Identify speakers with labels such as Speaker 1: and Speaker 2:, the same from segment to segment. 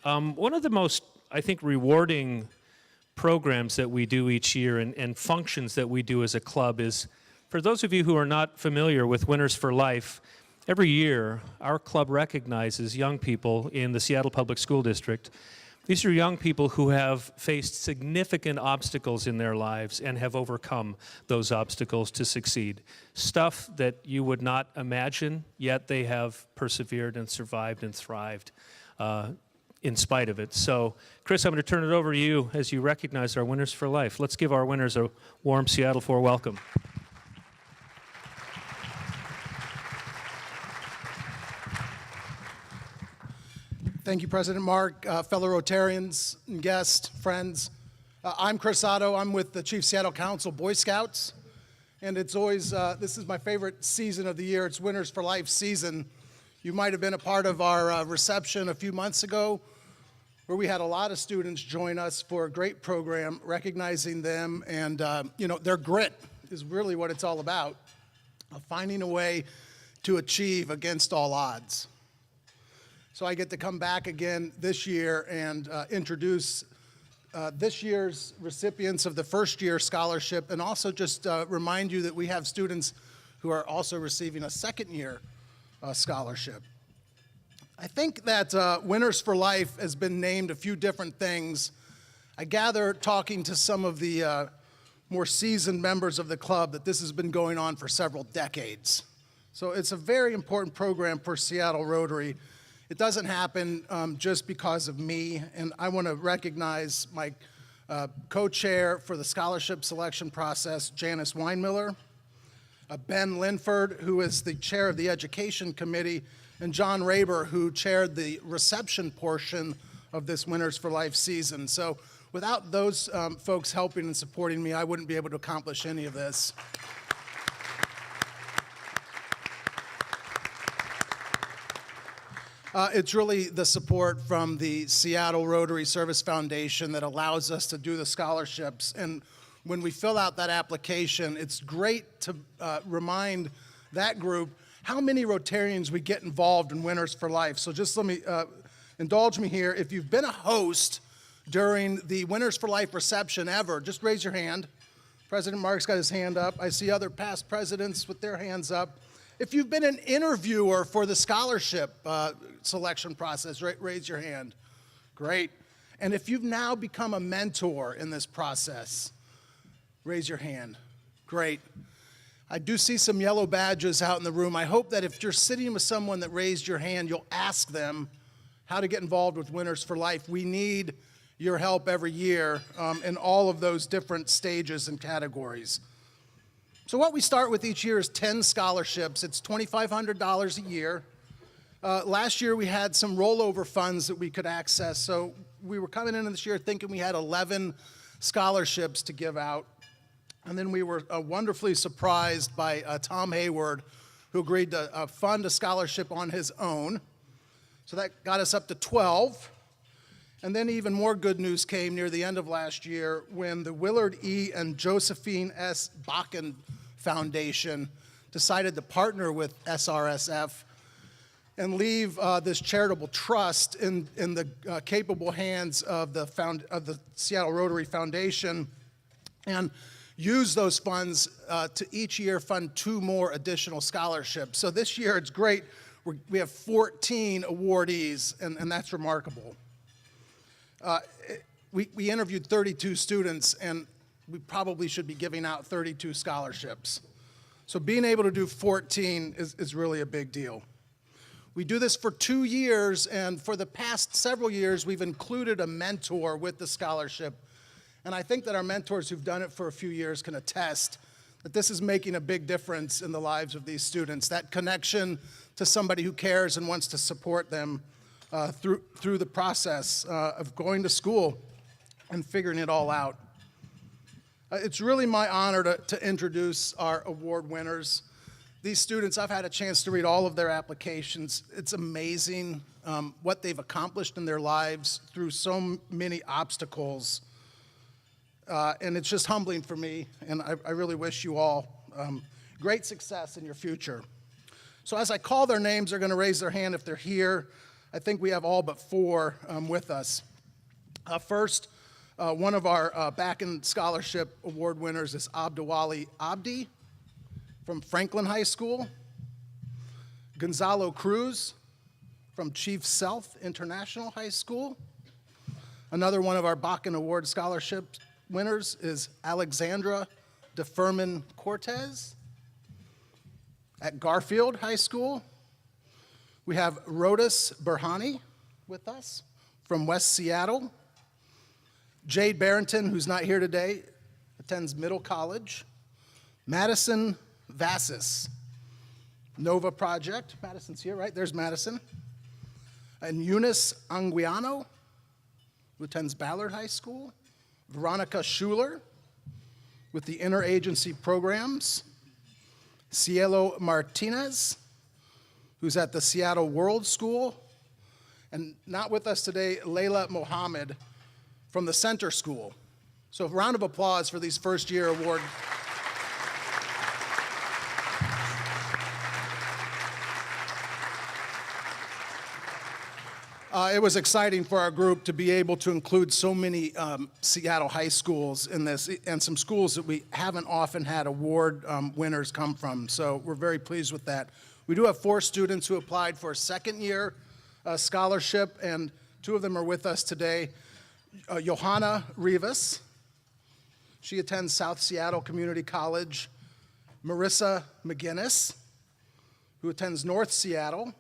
Speaker 1: One of the most, I think, rewarding programs that we do each year and functions that we do as a club is, for those of you who are not familiar with Winners for Life, every year our club recognizes young people in the Seattle Public School District. These are young people who have faced significant obstacles in their lives and have overcome those obstacles to succeed. Stuff that you would not imagine, yet they have persevered and survived and thrived in spite of it. So, Chris, I'm going to turn it over to you as you recognize our Winners for Life. Let's give our winners a warm Seattle 4 welcome.
Speaker 2: Thank you, President Mark, fellow Rotarians and guests, friends. I'm Chris Otto. I'm with the Chief Seattle Council Boy Scouts, and it's always, this is my favorite season of the year. It's Winners for Life season. You might have been a part of our reception a few months ago, where we had a lot of students join us for a great program, recognizing them, and their grit is really what it's all about, finding a way to achieve against all odds. So I get to come back again this year and introduce this year's recipients of the first year scholarship, and also just remind you that we have students who are also receiving a second year scholarship. I think that Winners for Life has been named a few different things. I gather, talking to some of the more seasoned members of the club, that this has been going on for several decades. So it's a very important program for Seattle Rotary. It doesn't happen just because of me, and I want to recognize my co-chair for the scholarship selection process, Janice Weinmiller, Ben Linford, who is the chair of the Education Committee, and John Raber, who chaired the reception portion of this Winners for Life season. So without those folks helping and supporting me, I wouldn't be able to accomplish any of this. It's really the support from the Seattle Rotary Service Foundation that allows us to do the scholarships. And when we fill out that application, it's great to remind that group how many Rotarians we get involved in Winners for Life. So just let me indulge me here. If you've been a host during the Winners for Life reception ever, just raise your hand. President Mark's got his hand up. I see other past presidents with their hands up. If you've been an interviewer for the scholarship selection process, raise your hand. Great. And if you've now become a mentor in this process, raise your hand. Great. I do see some yellow badges out in the room. I hope that if you're sitting with someone that raised your hand, you'll ask them how to get involved with Winners for Life. We need your help every year in all of those different stages and categories. So what we start with each year is 10 scholarships. It's $2,500 a year. Last year we had some rollover funds that we could access, so we were coming into this year thinking we had 11 scholarships to give out. And then we were wonderfully surprised by Tom Hayward, who agreed to fund a scholarship on his own. So that got us up to 12. And then even more good news came near the end of last year when the Willard E. and Josephine S. Bakken Foundation decided to partner with SRSF and leave this charitable trust in the capable hands of the Seattle Rotary Foundation, and use those funds to each year fund 2 more additional scholarships. So this year it's great. We have 14 awardees, and that's remarkable. We interviewed 32 students, and we probably should be giving out 32 scholarships. So being able to do 14 is really a big deal. We do this for 2 years, and for the past several years, we've included a mentor with the scholarship. And I think that our mentors who've done it for a few years can attest that this is making a big difference in the lives of these students. That connection to somebody who cares and wants to support them through the process of going to school and figuring it all out. It's really my honor to introduce our award winners. These students, I've had a chance to read all of their applications. It's amazing what they've accomplished in their lives through so many obstacles. And it's just humbling for me, and I really wish you all great success in your future. So as I call their names, they're going to raise their hand if they're here. I think we have all but four with us. First, one of our Back-in Scholarship Award winners is Abdawali Abdi from Franklin High School. Gonzalo Cruz from Chief Sealth International High School. Another one of our Bakken Award Scholarship winners is Alexandra DeFurman Cortez at Garfield High School. We have Rodis Berhani with us from West Seattle. Jade Barrington, who's not here today, attends Middle College. Madison Vassis, Nova Project. Madison's here, right? There's Madison. And Eunice Anguiano, who attends Ballard High School. Veronica Schuler with the Interagency Programs. Cielo Martinez, who's at the Seattle World School. And not with us today, Layla Mohammed from the Center School. So a round of applause for these first-year award. It was exciting for our group to be able to include so many Seattle high schools in this, and some schools that we haven't often had award winners come from. So we're very pleased with that. We do have 4 students who applied for a second-year scholarship, and 2 of them are with us today. Johanna Rivas, she attends South Seattle Community College. Marissa McGinnis, who attends North Seattle.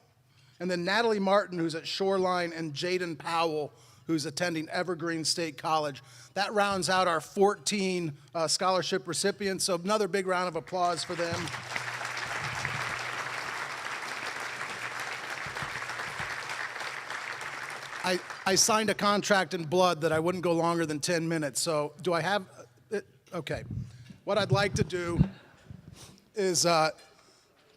Speaker 2: And then Natalie Martin, who's at Shoreline, and Jaden Powell, who's attending Evergreen State College. That rounds out our 14 scholarship recipients, so another big round of applause for them. I signed a contract in blood that I wouldn't go longer than 10 minutes, so do I have it? Okay. What I'd like to do is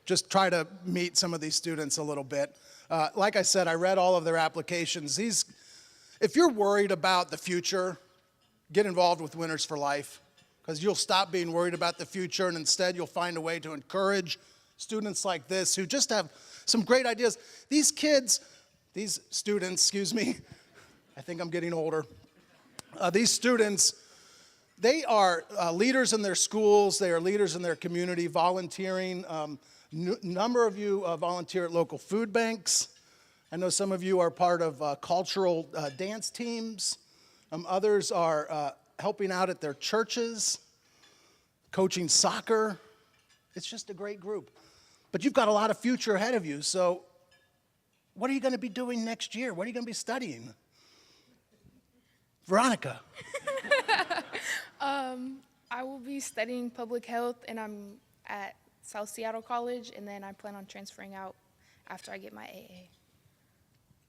Speaker 2: just try to meet some of these students a little bit. Like I said, I read all of their applications. If you're worried about the future, get involved with Winners for Life, because you'll stop being worried about the future, and instead you'll find a way to encourage students like this who just have some great ideas. These students, excuse me, I think I'm getting older. These students, they are leaders in their schools, they are leaders in their community, volunteering. Number of you volunteer at local food banks. I know some of you are part of cultural dance teams. Others are helping out at their churches, coaching soccer. It's just a great group. But you've got a lot of future ahead of you, so what are you going to be doing next year? What are you going to be studying? Veronica.
Speaker 3: I will be studying public health, and I'm at South Seattle College, and then I plan on transferring out after I get my AA.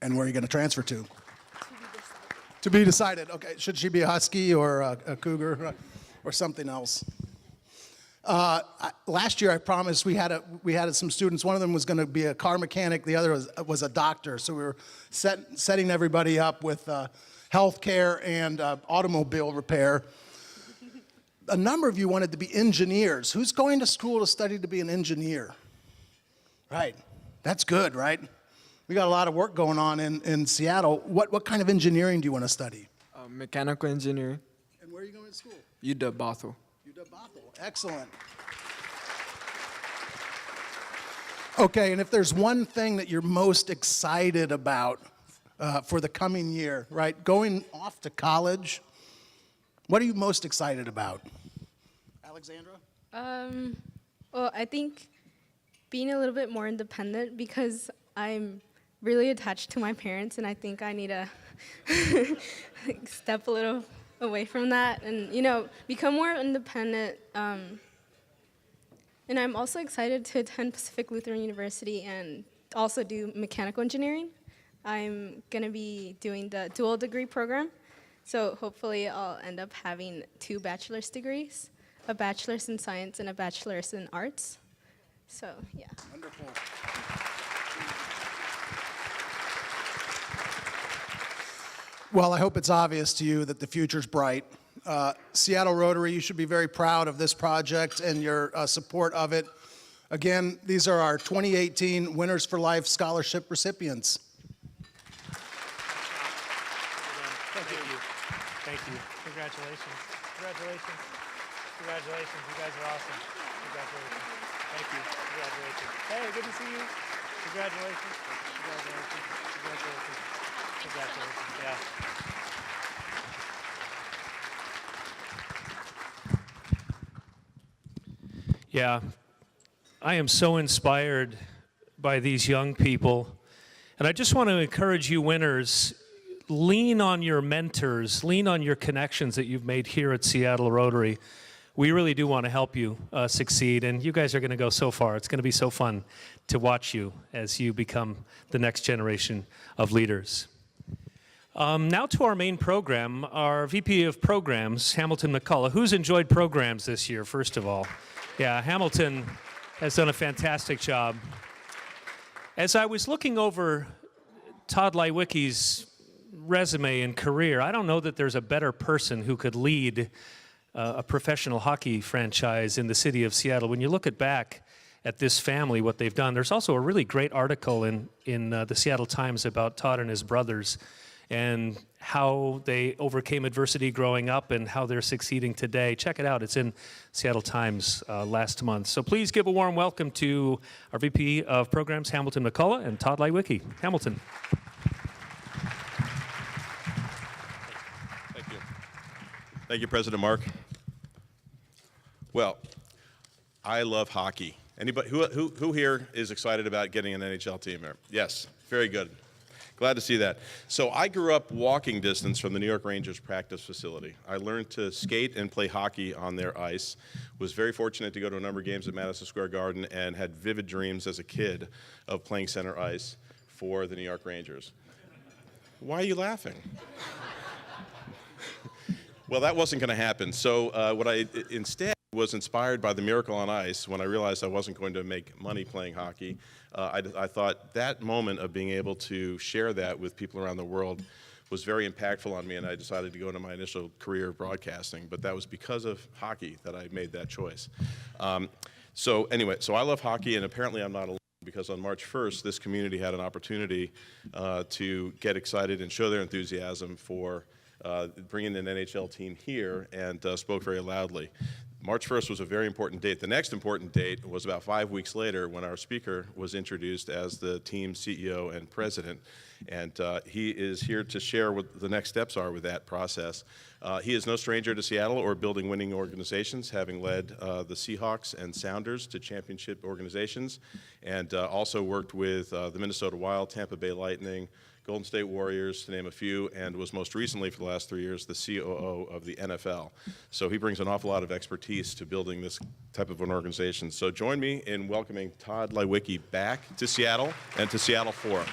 Speaker 2: And where are you going to transfer to?
Speaker 3: To be decided.
Speaker 2: To be decided. Okay. Should she be a Husky or a Cougar or something else? Last year, I promised we had some students. One of them was going to be a car mechanic. The other was a doctor. So we were setting everybody up with health care and automobile repair. A number of you wanted to be engineers. Who's going to school to study to be an engineer? Right. That's good, right? We got a lot of work going on in Seattle. What kind of engineering do you want to study?
Speaker 4: Mechanical engineering.
Speaker 2: And where are you going to school?
Speaker 4: UW Bothell.
Speaker 2: UW Bothell. Excellent. Okay, and if there's one thing that you're most excited about for the coming year, right? Going off to college, what are you most excited about? Alexandra?
Speaker 5: Well, I think being a little bit more independent, because I'm really attached to my parents, and I think I need to step a little away from that and, become more independent. And I'm also excited to attend Pacific Lutheran University and also do mechanical engineering. I'm going to be doing the dual degree program. So hopefully I'll end up having 2 bachelor's degrees, a bachelor's in science and a bachelor's in arts. So, yeah.
Speaker 2: Wonderful. Well, I hope it's obvious to you that the future's bright. Seattle Rotary, you should be very proud of this project and your support of it. Again, these are our 2018 Winners for Life Scholarship recipients.
Speaker 1: Thank you. Congratulations. Congratulations. Congratulations. You guys are awesome. Congratulations. Thank you. Congratulations. Hey, good to see you. Congratulations. Congratulations. Congratulations. Congratulations. Yeah. Yeah. I am so inspired by these young people. And I just want to encourage you winners, lean on your mentors, lean on your connections that you've made here at Seattle Rotary. We really do want to help you succeed, and you guys are going to go so far. It's going to be so fun to watch you as you become the next generation of leaders. Now to our main program, our VP of Programs, Hamilton Mccullough. Who's enjoyed programs this year, first of all? Yeah, Hamilton has done a fantastic job. As I was looking over Tod Leiweke's resume and career, I don't know that there's a better person who could lead a professional hockey franchise in the city of Seattle. When you look back at this family, what they've done, there's also a really great article in the Seattle Times about Tod and his brothers and how they overcame adversity growing up and how they're succeeding today. Check it out. It's in Seattle Times last month. So please give a warm welcome to our VP of Programs, Hamilton Mccullough, and Tod Leiweke. Hamilton.
Speaker 6: Thank you. Thank you, President Mark. Well, I love hockey. Anybody who here is excited about getting an NHL team here? Yes, very good. Glad to see that. So I grew up walking distance from the New York Rangers practice facility. I learned to skate and play hockey on their ice. Was very fortunate to go to a number of games at Madison Square Garden and had vivid dreams as a kid of playing center ice for the New York Rangers. Why are you laughing? Well, that wasn't going to happen. So what I instead was inspired by the Miracle on Ice when I realized I wasn't going to make money playing hockey. I thought that moment of being able to share that with people around the world was very impactful on me, and I decided to go into my initial career of broadcasting. But that was because of hockey that I made that choice. So anyway, so I love hockey, and apparently I'm not alone, because on March 1st, this community had an opportunity to get excited and show their enthusiasm for bringing an NHL team here, and spoke very loudly. March 1st was a very important date. The next important date was about 5 weeks later when our speaker was introduced as the team's CEO and president, and he is here to share what the next steps are with that process. He is no stranger to Seattle or building winning organizations, having led the Seahawks and Sounders to championship organizations, and also worked with the Minnesota Wild, Tampa Bay Lightning, Golden State Warriors, to name a few, and was most recently, for the last 3 years, the COO of the NFL. So he brings an awful lot of expertise to building this type of an organization. So join me in welcoming Tod Leiweke back to Seattle and to Seattle Forum.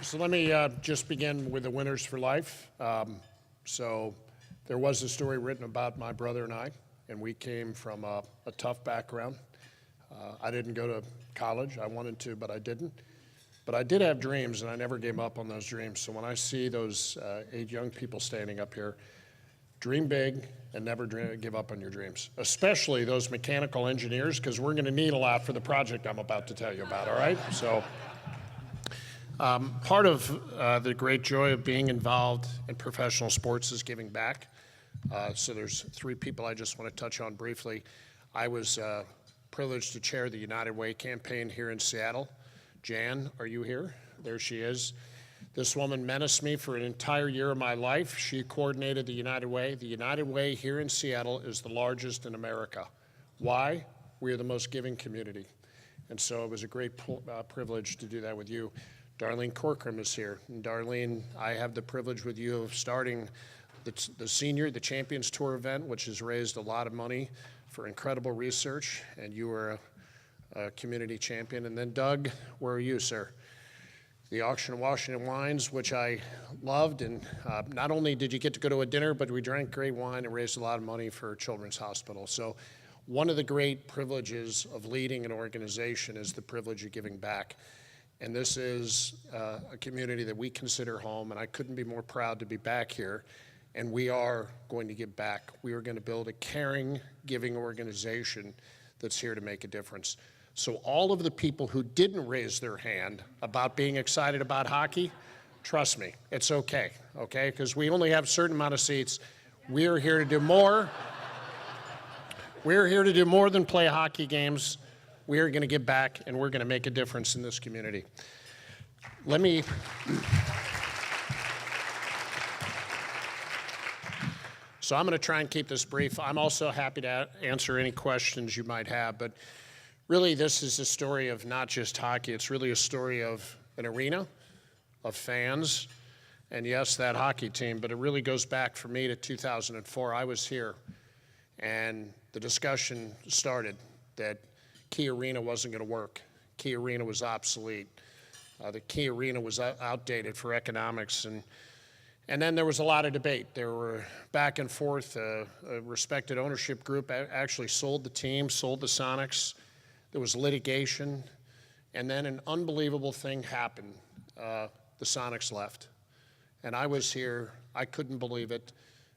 Speaker 7: So let me just begin with the Winners for Life. So there was a story written about my brother and we came from a tough background. I didn't go to college. I wanted to, but I didn't. But I did have dreams, and I never gave up on those dreams. So when I see those 8 young people standing up here, dream big and never give up on your dreams, especially those mechanical engineers, because we're going to need a lot for the project I'm about to tell you about, all right? So part of the great joy of being involved in professional sports is giving back. So there's 3 people I just want to touch on briefly. I was privileged to chair the United Way campaign here in Seattle. Jan, are you here? There she is. This woman menaced me for an entire year of my life. She coordinated the United Way. The United Way here in Seattle is the largest in America. Why? We are the most giving community. And so it was a great privilege to do that with you. Darlene Corcoran is here. And Darlene, I have the privilege with you of starting the Champions Tour event, which has raised a lot of money for incredible research, and you were a community champion. And then Doug, where are you, sir? The auction of Washington wines, which I loved, and not only did you get to go to a dinner, but we drank great wine and raised a lot of money for Children's Hospital. So one of the great privileges of leading an organization is the privilege of giving back. And this is a community that we consider home, and I couldn't be more proud to be back here. And we are going to give back. We are going to build a caring, giving organization that's here to make a difference. So all of the people who didn't raise their hand about being excited about hockey, trust me, it's okay, okay? Because we only have a certain amount of seats. We're here to do more. We're here to do more than play hockey games. We're going to give back, and we're going to make a difference in this community. So I'm going to try and keep this brief. I'm also happy to answer any questions you might have, but really this is a story of not just hockey. It's really a story of an arena, of fans, and yes, that hockey team, but it really goes back for me to 2004. I was here, and the discussion started that Key Arena wasn't going to work. Key Arena was obsolete. The Key Arena was outdated for economics, and then there was a lot of debate. There were back and forth. A respected ownership group actually sold the team, sold the Sonics. There was litigation, and then an unbelievable thing happened. The Sonics left, and I was here. I couldn't believe it.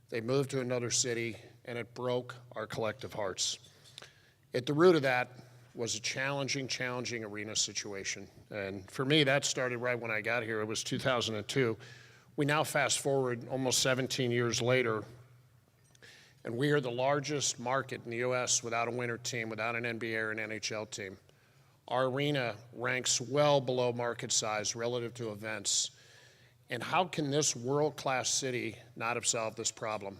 Speaker 7: They moved to another city, and it broke our collective hearts. At the root of that was a challenging arena situation. And for me, that started right when I got here. It was 2002. We now fast forward almost 17 years later, and we are the largest market in the U.S. without a winter team, without an NBA or an NHL team. Our arena ranks well below market size relative to events. And how can this world-class city not have solved this problem?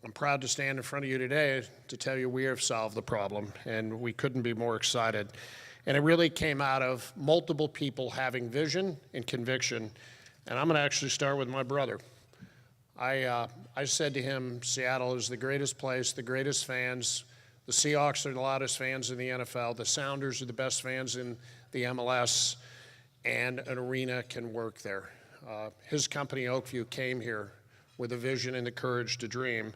Speaker 7: I'm proud to stand in front of you today to tell you we have solved the problem, and we couldn't be more excited. And it really came out of multiple people having vision and conviction. And I'm going to actually start with my brother. I said to him, Seattle is the greatest place, the greatest fans. The Seahawks are the loudest fans in the NFL. The Sounders are the best fans in the MLS, and an arena can work there. His company, Oakview, came here with a vision and the courage to dream.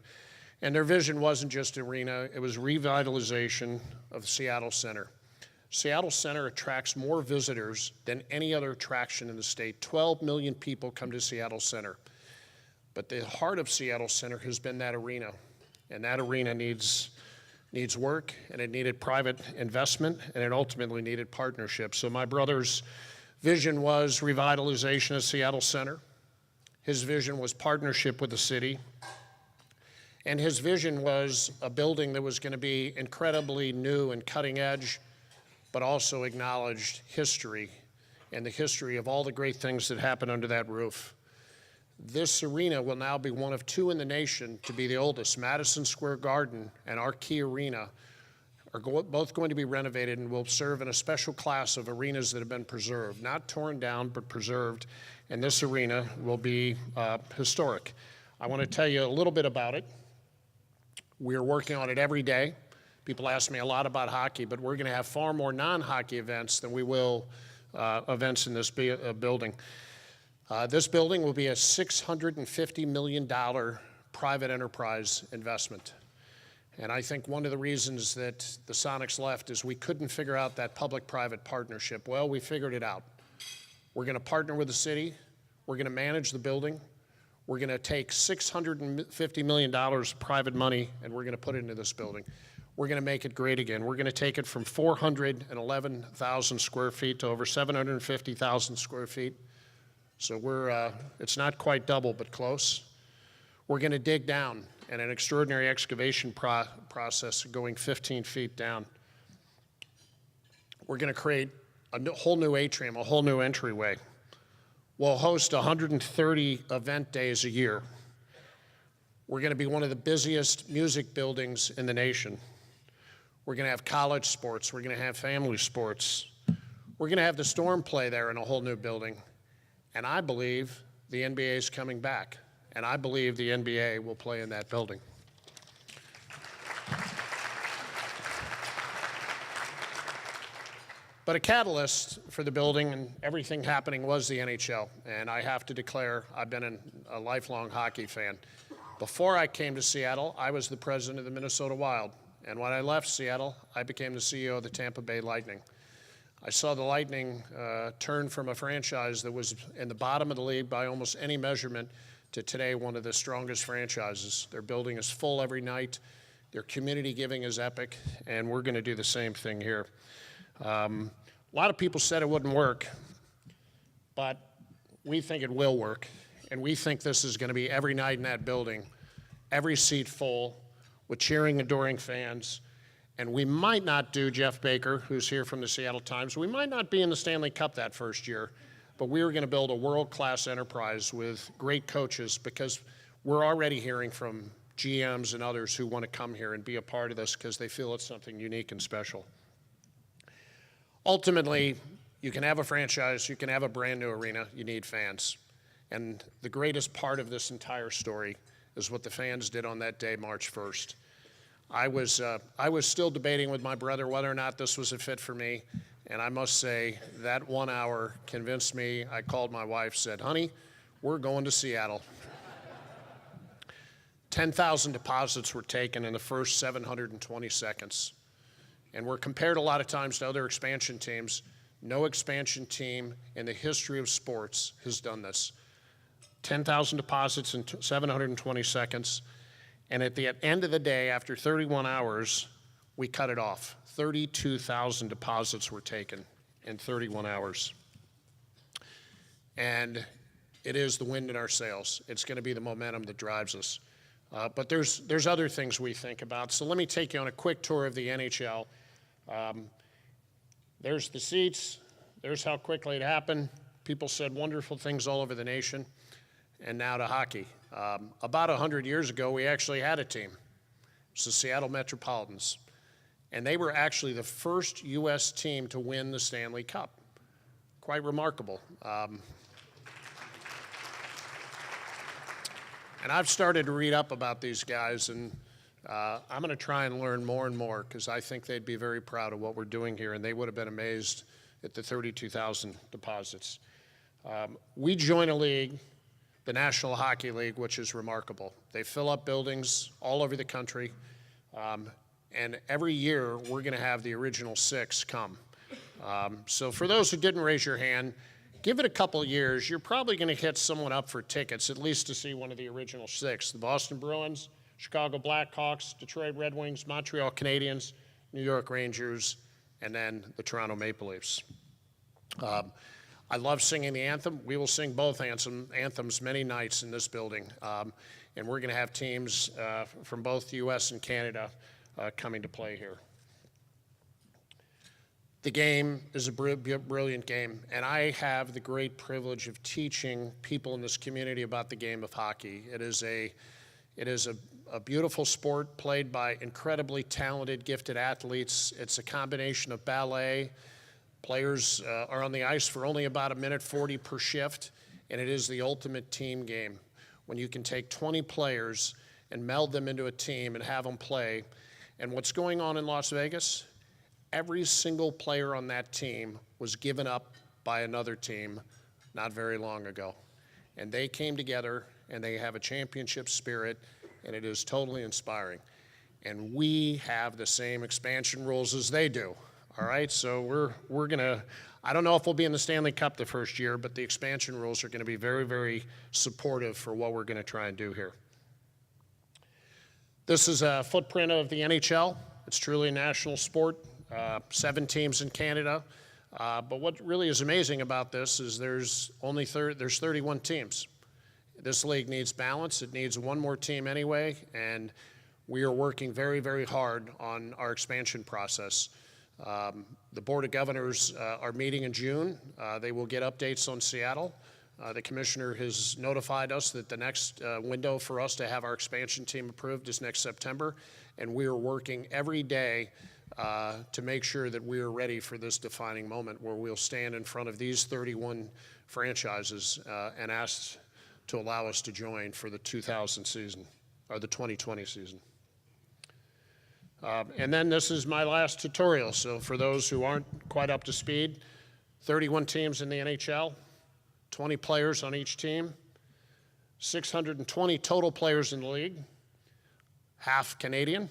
Speaker 7: And their vision wasn't just arena, it was revitalization of Seattle Center. Seattle Center attracts more visitors than any other attraction in the state. 12 million people come to Seattle Center. But the heart of Seattle Center has been that arena. And that arena needs work, and it needed private investment, and it ultimately needed partnership. So my brother's vision was revitalization of Seattle Center. His vision was partnership with the city. And his vision was a building that was going to be incredibly new and cutting edge, but also acknowledged history and the history of all the great things that happened under that roof. This arena will now be one of two in the nation to be the oldest. Madison Square Garden and our Key Arena are both going to be renovated and will serve in a special class of arenas that have been preserved, not torn down, but preserved. And this arena will be historic. I want to tell you a little bit about it. We're working on it every day. People ask me a lot about hockey, but we're going to have far more non-hockey events than we will events in this building. This building will be a $650 million private enterprise investment. And I think one of the reasons that the Sonics left is we couldn't figure out that public-private partnership. Well, we figured it out. We're going to partner with the city. We're going to manage the building. We're going to take $650 million of private money, and we're going to put it into this building. We're going to make it great again. We're going to take it from 411,000 square feet to over 750,000 square feet. So it's not quite double, but close. We're going to dig down and an extraordinary excavation process going 15 feet down. We're going to create a whole new atrium, a whole new entryway. We'll host 130 event days a year. We're going to be one of the busiest music buildings in the nation. We're going to have college sports. We're going to have family sports. We're going to have the Storm play there in a whole new building. And I believe the NBA is coming back. And I believe the NBA will play in that building. But a catalyst for the building and everything happening was the NHL. And I have to declare, I've been a lifelong hockey fan. Before I came to Seattle, I was the president of the Minnesota Wild. And when I left Seattle, I became the CEO of the Tampa Bay Lightning. I saw the Lightning turn from a franchise that was in the bottom of the league by almost any measurement to today one of the strongest franchises. Their building is full every night. Their community giving is epic, and we're going to do the same thing here. A lot of people said it wouldn't work, but we think it will work, and we think this is going to be every night in that building, every seat full, with cheering, adoring fans. And we might not do Jeff Baker, who's here from the Seattle Times. We might not be in the Stanley Cup that first year, but we are going to build a world-class enterprise with great coaches, because we're already hearing from GMs and others who want to come here and be a part of this because they feel it's something unique and special. Ultimately, you can have a franchise, you can have a brand new arena, you need fans. And the greatest part of this entire story is what the fans did on that day, March 1st. I was still debating with my brother whether or not this was a fit for me, and I must say that 1 hour convinced me. I called my wife, said, honey, we're going to Seattle. 10,000 deposits were taken in the first 720 seconds. And we're compared a lot of times to other expansion teams. No expansion team in the history of sports has done this. 10,000 deposits in 720 seconds. And at the end of the day, after 31 hours, we cut it off. 32,000 deposits were taken in 31 hours. And it is the wind in our sails. It's going to be the momentum that drives us. But there's other things we think about. So let me take you on a quick tour of the NHL. There's the seats. There's how quickly it happened. People said wonderful things all over the nation. And now to hockey. About 100 years ago, we actually had a team. It's the Seattle Metropolitans. And they were actually the first U.S. team to win the Stanley Cup. Quite remarkable. And I've started to read up about these guys, and I'm going to try and learn more and more, because I think they'd be very proud of what we're doing here, and they would have been amazed at the 32,000 deposits. We join a league, the National Hockey League, which is remarkable. They fill up buildings all over the country, and every year we're going to have the original 6 come. So for those who didn't raise your hand, give it a couple of years. You're probably going to hit someone up for tickets, at least to see one of the original 6. The Boston Bruins, Chicago Blackhawks, Detroit Red Wings, Montreal Canadiens, New York Rangers, and then the Toronto Maple Leafs. I love singing the anthem. We will sing both anthems many nights in this building. And we're going to have teams from both the U.S. and Canada coming to play here. The game is a brilliant game, and I have the great privilege of teaching people in this community about the game of hockey. It is a beautiful sport played by incredibly talented, gifted athletes. It's a combination of ballet. Players are on the ice for only about 1:40 per shift, and it is the ultimate team game. When you can take 20 players and meld them into a team and have them play. And what's going on in Las Vegas? Every single player on that team was given up by another team not very long ago. And they came together, and they have a championship spirit, and it is totally inspiring. And we have the same expansion rules as they do. All right, so we're going to, I don't know if we'll be in the Stanley Cup the first year, but the expansion rules are going to be very, very supportive for what we're going to try and do here. This is a footprint of the NHL. It's truly a national sport. 7 teams in Canada. But what really is amazing about this is there's 31 teams. This league needs balance. It needs one more team anyway, and we are working very, very hard on our expansion process. The Board of Governors are meeting in June. They will get updates on Seattle. The commissioner has notified us that the next window for us to have our expansion team approved is next September, and we are working every day to make sure that we are ready for this defining moment where we'll stand in front of these 31 franchises and ask to allow us to join for the 2000 season, or the 2020 season. And then this is my last tutorial. So for those who aren't quite up to speed, 31 teams in the NHL, 20 players on each team, 620 total players in the league, half Canadian,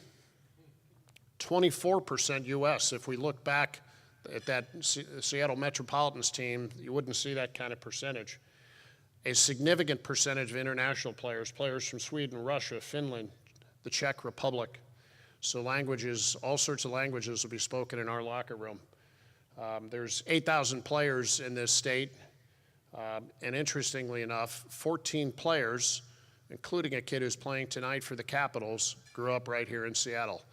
Speaker 7: 24% U.S. If we look back at that Seattle Metropolitans team, you wouldn't see that kind of percentage. A significant percentage of international players, players from Sweden, Russia, Finland, the Czech Republic. So languages, all sorts of languages will be spoken in our locker room. There's 8,000 players in this state, and interestingly enough, 14 players, including a kid who's playing tonight for the Capitals, grew up right here in Seattle.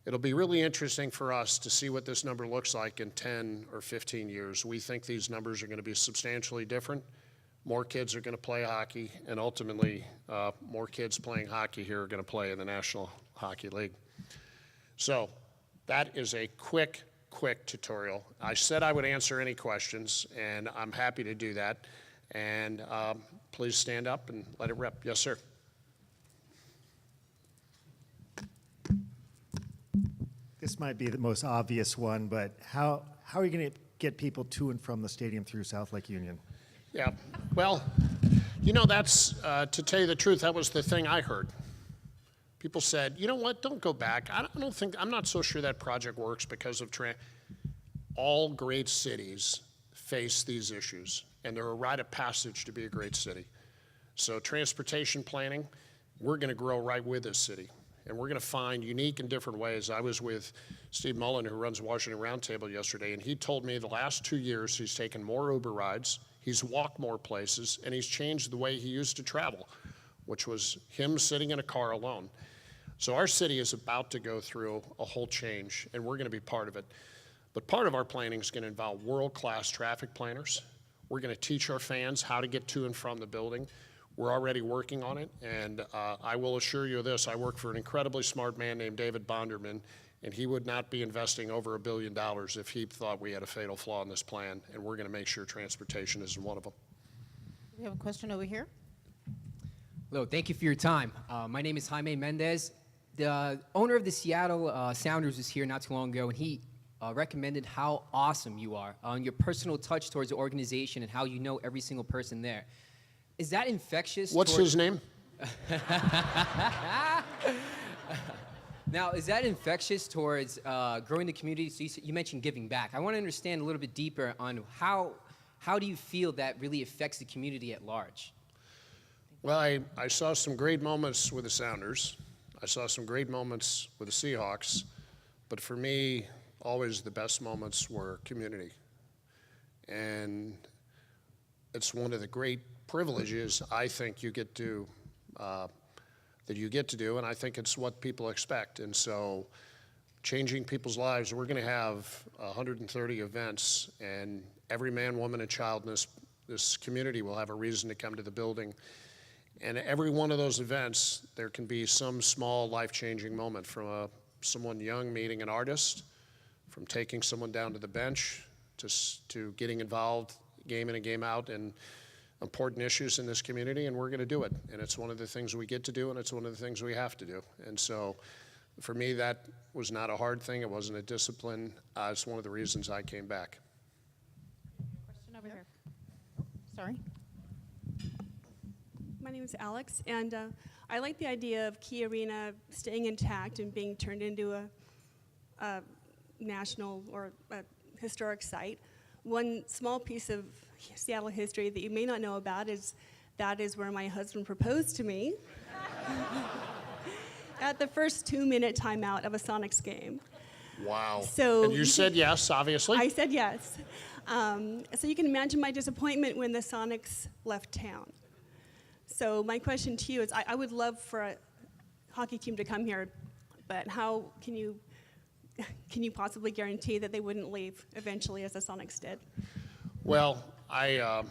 Speaker 7: It'll be really interesting for us to see what this number looks like in 10 or 15 years. We think these numbers are going to be substantially different. More kids are going to play hockey, and ultimately, more kids playing hockey here are going to play in the National Hockey League. So that is a quick tutorial. I said I would answer any questions, and I'm happy to do that. And please stand up and let it rip. Yes, sir.
Speaker 8: This might be the most obvious one, but how are you going to get people to and from the stadium through South Lake Union?
Speaker 7: Yeah, well, you know, that's, to tell you the truth, that was the thing I heard. People said, you know what, don't go back. I'm not so sure that project works because of all great cities face these issues, and they're a rite of passage to be a great city. So transportation planning, we're going to grow right with this city, and we're going to find unique and different ways. I was with Steve Mullen, who runs Washington Roundtable, yesterday, and he told me the last 2 years he's taken more Uber rides, he's walked more places, and he's changed the way he used to travel, which was him sitting in a car alone. So our city is about to go through a whole change, and we're going to be part of it. But part of our planning is going to involve world-class traffic planners. We're going to teach our fans how to get to and from the building. We're already working on it, and I will assure you of this. I work for an incredibly smart man named David Bonderman, and he would not be investing over $1 billion if he thought we had a fatal flaw in this plan, and we're going to make sure transportation isn't one of them.
Speaker 9: We have a question over here.
Speaker 10: Hello, thank you for your time. My name is Jaime Mendez. The owner of the Seattle Sounders was here not too long ago, and he recommended how awesome you are on your personal touch towards the organization and how you know every single person there. Is that infectious?
Speaker 7: What's his name?
Speaker 10: Now, is that infectious towards growing the community? So you mentioned giving back. I want to understand a little bit deeper on how do you feel that really affects the community at large?
Speaker 7: Well, I saw some great moments with the Sounders. I saw some great moments with the Seahawks. But for me, always the best moments were community. And it's one of the great privileges I think you get to that you get to do, and I think it's what people expect. And so changing people's lives, we're going to have 130 events, and every man, woman, and child in this community will have a reason to come to the building. And every one of those events, there can be some small life-changing moment, from someone young meeting an artist, from taking someone down to the bench, to getting involved game in and game out in important issues in this community, and we're going to do it. And it's one of the things we get to do, and it's one of the things we have to do. And so for me, that was not a hard thing. It wasn't a discipline. It's one of the reasons I came back.
Speaker 9: Question over here. Oh, sorry.
Speaker 11: My name is Alex, and I like the idea of Key Arena staying intact and being turned into a national or a historic site. One small piece of Seattle history that you may not know about is that is where my husband proposed to me at the first 2-minute timeout of a Sonics game.
Speaker 7: Wow.
Speaker 11: So
Speaker 7: and you said yes, obviously?
Speaker 11: I said yes. So you can imagine my disappointment when the Sonics left town. So my question to you is, I would love for a hockey team to come here, but how can you possibly guarantee that they wouldn't leave eventually, as the Sonics did?
Speaker 7: Well, I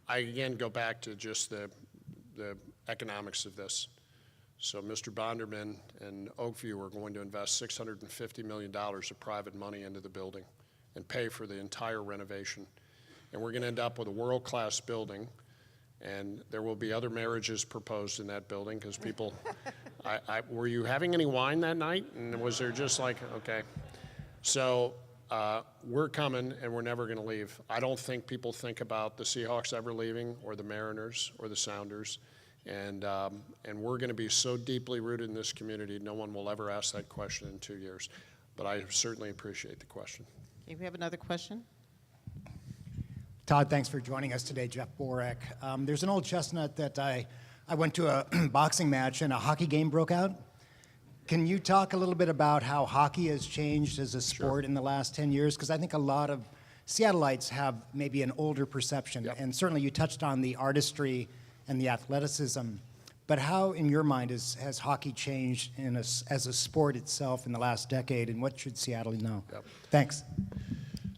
Speaker 7: again go back to just the economics of this. So Mr. Bonderman and Oakview are going to invest $650 million of private money into the building and pay for the entire renovation. And we're going to end up with a world-class building, and there will be other marriages proposed in that building because people, were you having any wine that night? And was there just like, okay. So we're coming, and we're never going to leave. I don't think people think about the Seahawks ever leaving, or the Mariners, or the Sounders. And we're going to be so deeply rooted in this community, no one will ever ask that question in 2 years. But I certainly appreciate the question.
Speaker 9: Okay, we have another question.
Speaker 12: Todd, thanks for joining us today. Jeff Borek. There's an old chestnut that I went to a boxing match and a hockey game broke out. Can you talk a little bit about how hockey has changed as a sport in the last 10 years? Because I think a lot of Seattleites have maybe an older perception, and certainly you touched on the artistry and the athleticism. But how, in your mind, has hockey changed as a sport itself in the last decade, and what should Seattle know? Thanks.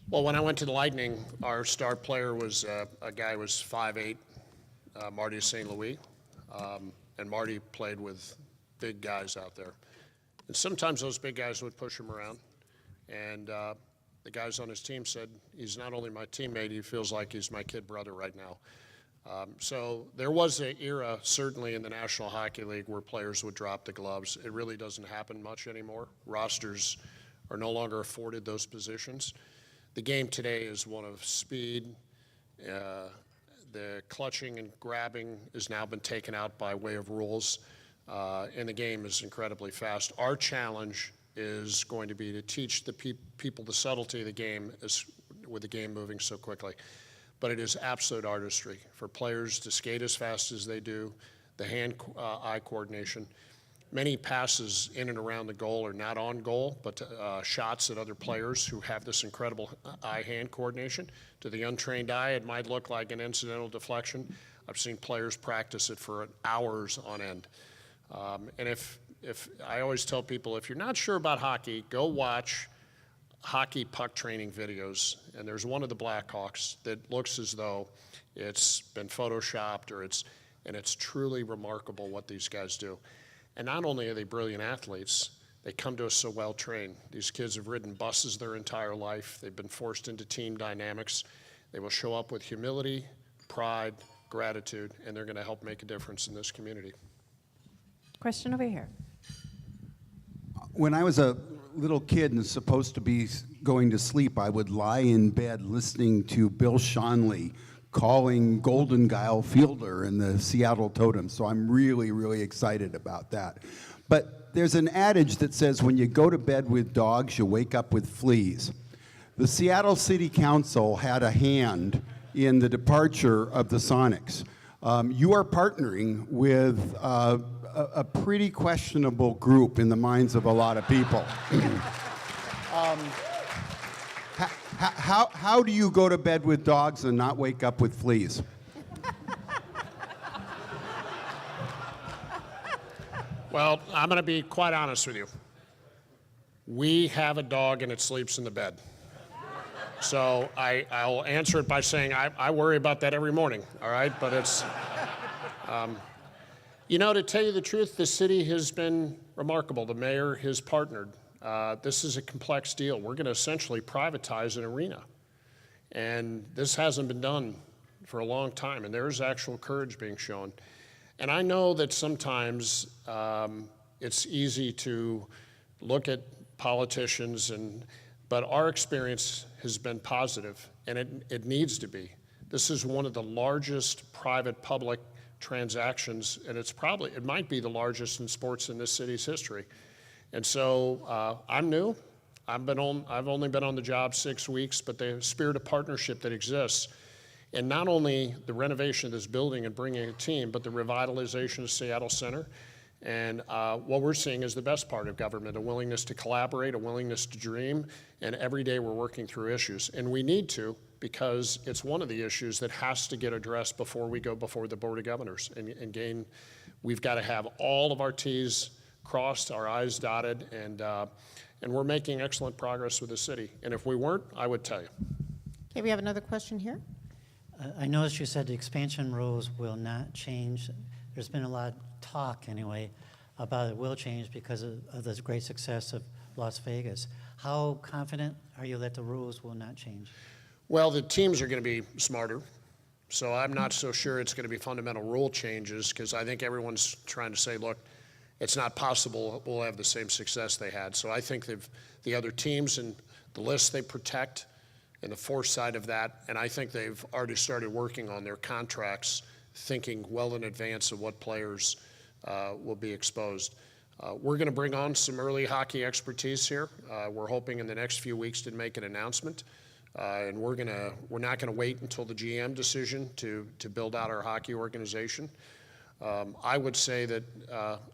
Speaker 7: Well, when I went to the Lightning, our star player was a guy who was 5'8", Marty St. Louis. And Marty played with big guys out there. And sometimes those big guys would push him around. And the guys on his team said, he's not only my teammate, he feels like he's my kid brother right now. So there was an era, certainly in the National Hockey League, where players would drop the gloves. It really doesn't happen much anymore. Rosters are no longer afforded those positions. The game today is one of speed. The clutching and grabbing has now been taken out by way of rules, and the game is incredibly fast. Our challenge is going to be to teach the people the subtlety of the game with the game moving so quickly. But it is absolute artistry for players to skate as fast as they do, the hand-eye coordination. Many passes in and around the goal are not on goal, but shots at other players who have this incredible eye-hand coordination. To the untrained eye, it might look like an incidental deflection. I've seen players practice it for hours on end. And if I always tell people, if you're not sure about hockey, go watch hockey puck training videos. And there's one of the Blackhawks that looks as though it's been photoshopped, and it's truly remarkable what these guys do. And not only are they brilliant athletes, they come to us so well trained. These kids have ridden buses their entire life. They've been forced into team dynamics. They will show up with humility, pride, gratitude, and they're going to help make a difference in this community.
Speaker 9: Question over here.
Speaker 13: When I was a little kid and supposed to be going to sleep, I would lie in bed listening to Bill Schonely calling Golden Guile Fielder in the Seattle Totem. So I'm really, really excited about that. But there's an adage that says when you go to bed with dogs, you wake up with fleas. The Seattle City Council had a hand in the departure of the Sonics. You are partnering with a pretty questionable group in the minds of a lot of people. How do you go to bed with dogs and not wake up with fleas?
Speaker 7: Well, I'm going to be quite honest with you. We have a dog and it sleeps in the bed. So I'll answer it by saying I worry about that every morning, all right? But it's, you know, to tell you the truth, the city has been remarkable. The mayor has partnered. This is a complex deal. We're going to essentially privatize an arena. And this hasn't been done for a long time, and there's actual courage being shown. And I know that sometimes it's easy to look at politicians, but our experience has been positive, and it needs to be. This is one of the largest private-public transactions, and it might be the largest in sports in this city's history. And so I'm new. I've only been on the job 6 weeks, but the spirit of partnership that exists, and not only the renovation of this building and bringing a team, but the revitalization of Seattle Center. And what we're seeing is the best part of government, a willingness to collaborate, a willingness to dream, and every day we're working through issues. And we need to, because it's one of the issues that has to get addressed before we go before the Board of Governors. And we've got to have all of our T's crossed, our I's dotted, and we're making excellent progress with the city. And if we weren't, I would tell you.
Speaker 9: Okay, we have another question here.
Speaker 14: I noticed you said the expansion rules will not change. There's been a lot of talk, anyway, about it will change because of the great success of Las Vegas. How confident are you that the rules will not change?
Speaker 7: Well, the teams are going to be smarter. So I'm not so sure it's going to be fundamental rule changes, because I think everyone's trying to say, look, it's not possible we'll have the same success they had. So I think the other teams and the list they protect and the foresight of that, and I think they've already started working on their contracts, thinking well in advance of what players will be exposed. We're going to bring on some early hockey expertise here. We're hoping in the next few weeks to make an announcement. And we're not going to wait until the GM decision to build out our hockey organization. I would say that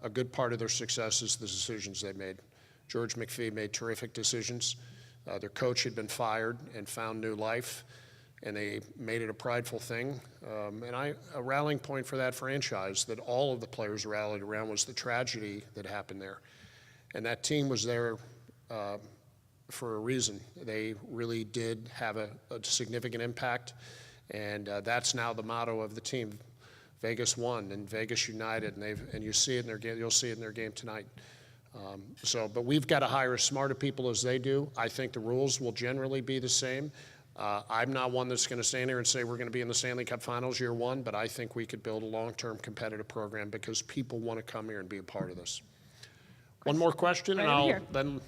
Speaker 7: a good part of their success is the decisions they made. George McPhee made terrific decisions. Their coach had been fired and found new life, and they made it a prideful thing. A rallying point for that franchise that all of the players rallied around was the tragedy that happened there. And that team was there for a reason. They really did have a significant impact, and that's now the motto of the team. Vegas won and Vegas united, and you see it in their game. You'll see it in their game tonight. But we've got to hire as smart of people as they do. I think the rules will generally be the same. I'm not one that's going to stand here and say we're going to be in the Stanley Cup Finals year one, but I think we could build a long-term competitive program because people want to come here and be a part of this. One more question, and I'll then.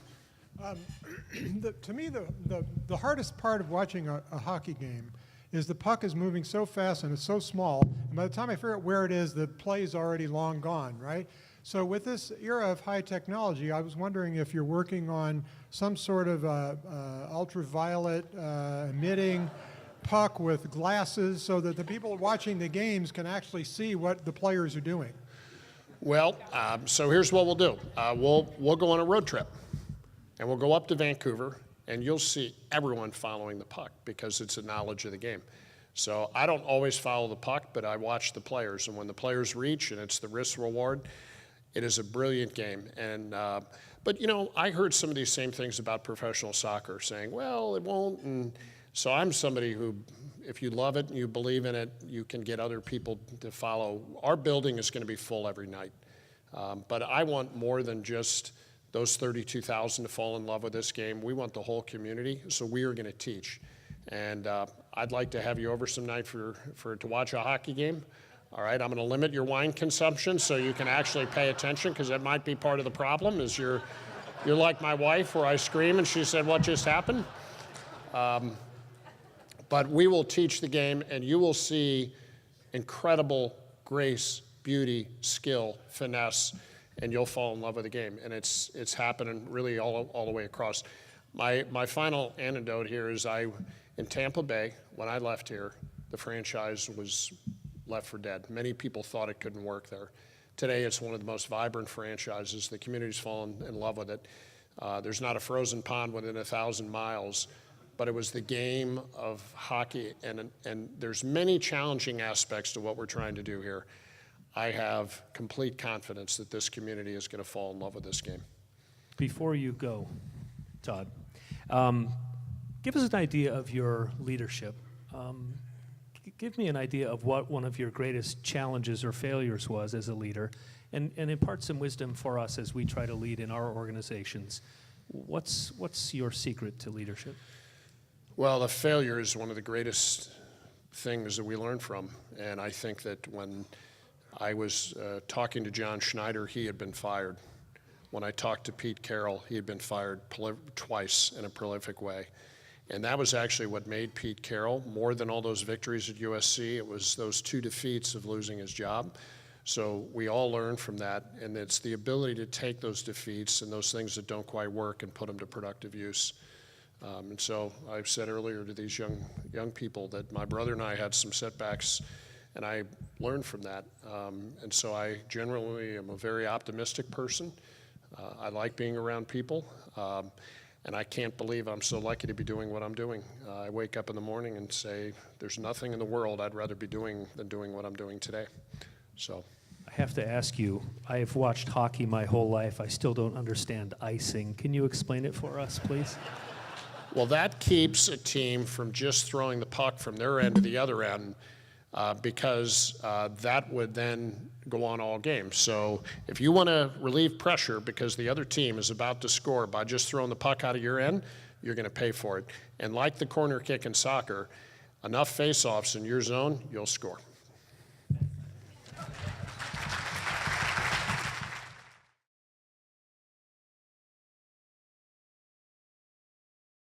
Speaker 15: To me, the hardest part of watching a hockey game is the puck is moving so fast and it's so small, and by the time I figure out where it is, the play is already long gone, right? So with this era of high technology, I was wondering if you're working on some sort of ultraviolet emitting puck with glasses so that the people watching the games can actually see what the players are doing.
Speaker 7: Well, so here's what we'll do. We'll go on a road trip, and we'll go up to Vancouver, and you'll see everyone following the puck because it's a knowledge of the game. So I don't always follow the puck, but I watch the players, and when the players reach, and it's the risk reward, it is a brilliant game. And but you know, I heard some of these same things about professional soccer, saying, well, it won't. And so I'm somebody who, if you love it and you believe in it, you can get other people to follow. Our building is going to be full every night. But I want more than just those 32,000 to fall in love with this game. We want the whole community, so we are going to teach. And I'd like to have you over some night to watch a hockey game. All right, I'm going to limit your wine consumption so you can actually pay attention, because that might be part of the problem, is you're like my wife where I scream and she said, what just happened? But we will teach the game, and you will see incredible grace, beauty, skill, finesse, and you'll fall in love with the game. And it's happening really all the way across. My final anecdote here is in Tampa Bay, when I left here, the franchise was left for dead. Many people thought it couldn't work there. Today, it's one of the most vibrant franchises. The community's fallen in love with it. There's not a frozen pond within 1,000 miles, but it was the game of hockey, and there's many challenging aspects to what we're trying to do here. I have complete confidence that this community is going to fall in love with this game.
Speaker 1: Before you go, Todd, give us an idea of your leadership. Give me an idea of what one of your greatest challenges or failures was as a leader, and impart some wisdom for us as we try to lead in our organizations. What's your secret to leadership?
Speaker 7: Well, the failure is one of the greatest things that we learn from, and I think that when I was talking to John Schneider, he had been fired. When I talked to Pete Carroll, he had been fired twice in a prolific way. And that was actually what made Pete Carroll, more than all those victories at USC, it was those 2 defeats of losing his job. So we all learn from that, and it's the ability to take those defeats and those things that don't quite work and put them to productive use. And so I've said earlier to these young people that my brother and I had some setbacks, and I learned from that. And so I generally am a very optimistic person. I like being around people. And I can't believe I'm so lucky to be doing what I'm doing. I wake up in the morning and say, there's nothing in the world I'd rather be doing than doing what I'm doing today. So
Speaker 1: I have to ask you, I've watched hockey my whole life. I still don't understand icing. Can you explain it for us, please?
Speaker 7: Well, that keeps a team from just throwing the puck from their end to the other end, because that would then go on all games. So if you want to relieve pressure because the other team is about to score by just throwing the puck out of your end, you're going to pay for it. And like the corner kick in soccer, enough face-offs in your zone, you'll score.